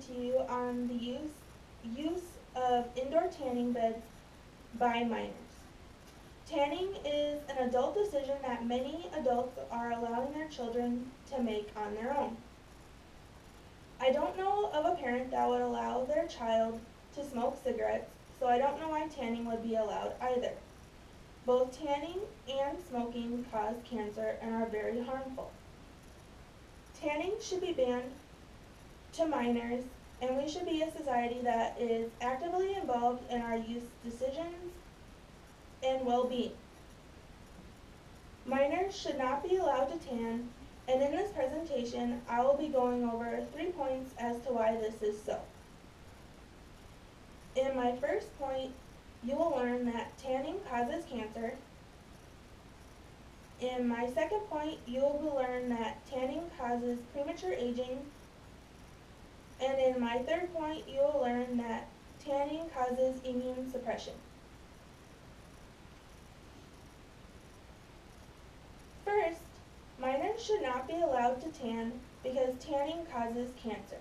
to you on the use of indoor tanning beds by minors. Tanning is an adult decision that many adults are allowing their children to make on their own. I don't know of a parent that would allow their child to smoke cigarettes, so I don't know why tanning would be allowed either. Both tanning and smoking cause cancer and are very harmful. Tanning should be banned to minors, and we should be a society that is actively involved in our youth's decisions and well-being. Minors should not be allowed to tan, and in this presentation, I will be going over 3 points as to why this is so. In my first point, you will learn that tanning causes cancer. In my second point, you will learn that tanning causes premature aging. And in my third point, you will learn that tanning causes immune suppression. First, minors should not be allowed to tan because tanning causes cancer.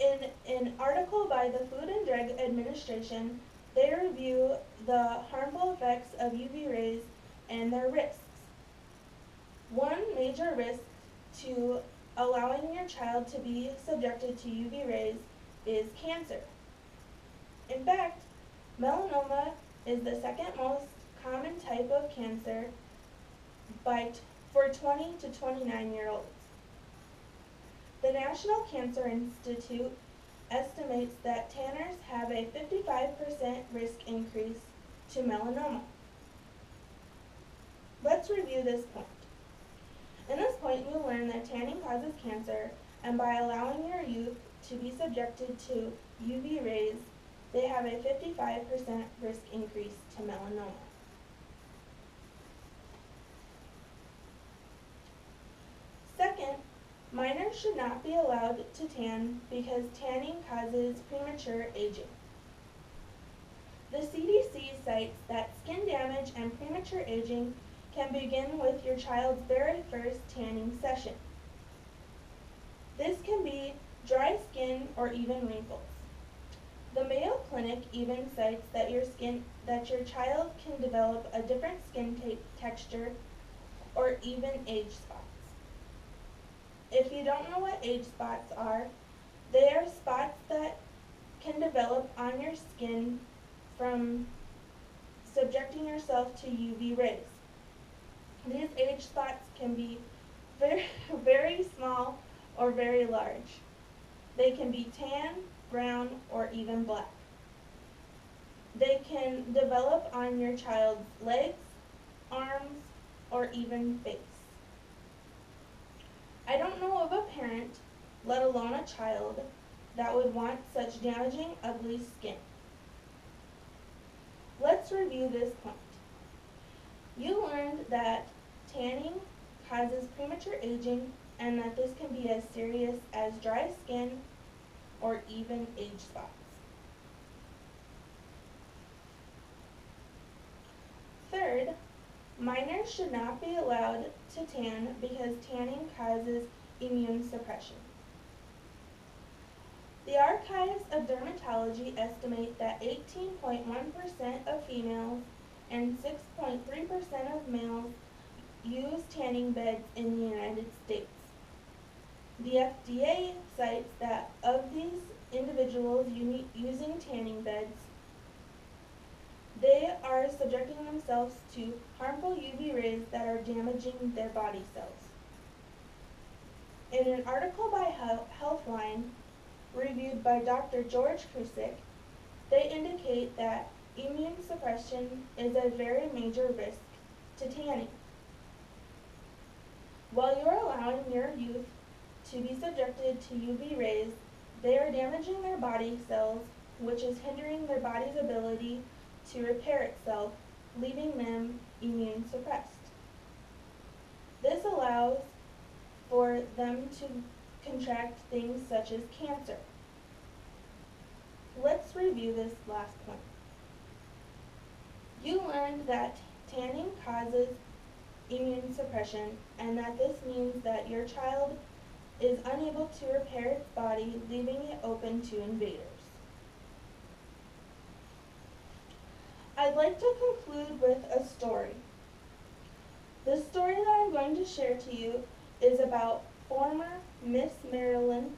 In an article by the Food and Drug Administration, they review the harmful effects of UV rays and their risks. One major risk to allowing your child to be subjected to UV rays is cancer. In fact, melanoma is the second most common type of cancer for 20 to 29-year-olds. The National Cancer Institute estimates that tanners have a 55% risk increase to melanoma. Let's review this point. In this point, you'll learn that tanning causes cancer, and by allowing your youth to be subjected to UV rays, they have a 55% risk increase to melanoma. Second, minors should not be allowed to tan because tanning causes premature aging. The CDC cites that skin damage and premature aging can begin with your child's very first tanning session. This can be dry skin or even wrinkles. The Mayo Clinic even cites that your child can develop a different skin texture or even age spots. If you don't know what age spots are, they are spots that can develop on your skin from subjecting yourself to UV rays. These age spots can be very small or very large. They can be tan, brown, or even black. They can develop on your child's legs, arms, or even face. I don't know of a parent, let alone a child, that would want such damaging, ugly skin. Let's review this point. You learned that tanning causes premature aging and that this can be as serious as dry skin or even age spots. Third, minors should not be allowed to tan because tanning causes immune suppression. The Archives of Dermatology estimate that 18.1% of females and 6.3% of males use tanning beds in the United States. The FDA cites that of these individuals using tanning beds, they are subjecting themselves to harmful UV rays that are damaging their body cells. In an article by Healthline, reviewed by Dr. George Krusik, they indicate that immune suppression is a very major risk to tanning. While you are allowing your youth to be subjected to UV rays, they are damaging their body cells, which is hindering their body's ability to repair itself, leaving them immune suppressed. This allows for them to contract things such as cancer. Let's review this last point. You learned that tanning causes immune suppression and that this means that your child is unable to repair its body, leaving it open to invaders. I'd like to conclude with a story. The story that I'm going to share to you is about former Miss Maryland,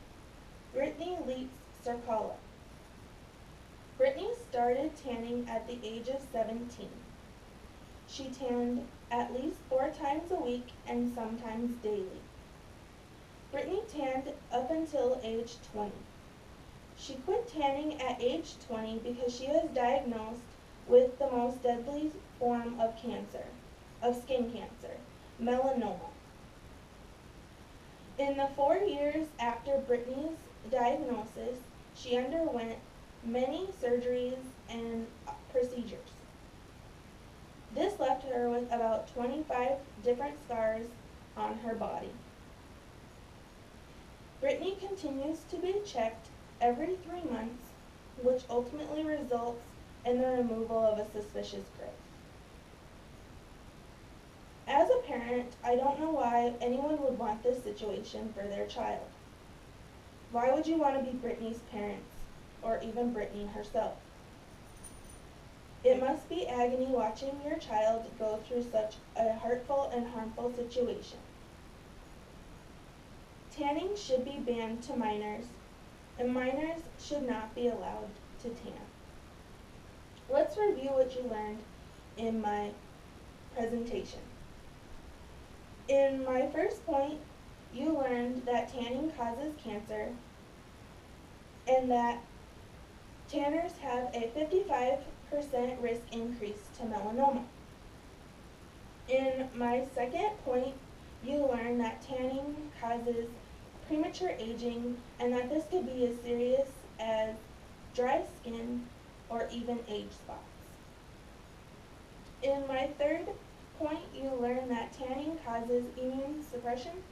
Brittany Leitz Sarkala. Brittany started tanning at the age of 17. She tanned at least 4 times a week and sometimes daily. Brittany tanned up until age 20. She quit tanning at age 20 because she was diagnosed with the most deadly form of skin cancer, melanoma. In the 4 years after Brittany's diagnosis, she underwent many surgeries and procedures. This left her with about 25 different scars on her body. Brittany continues to be checked every 3 months, which ultimately results in the removal of a suspicious growth. As a parent, I don't know why anyone would want this situation for their child. Why would you want to be Brittany's parents, or even Brittany herself? It must be agony watching your child go through such a hurtful and harmful situation. Tanning should be banned to minors, and minors should not be allowed to tan. Let's review what you learned in my presentation. In my first point, you learned that tanning causes cancer and that tanners have a 55% risk increase to melanoma. In my second point, you learned that tanning causes premature aging and that this could be as serious as dry skin or even age spots. In my third point, you learned that tanning causes immune suppression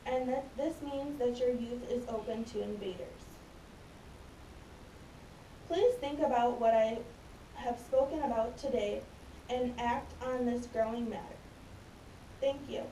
and that this means that your youth is open to invaders. Please think about what I have spoken about today and act on this growing matter. Thank you.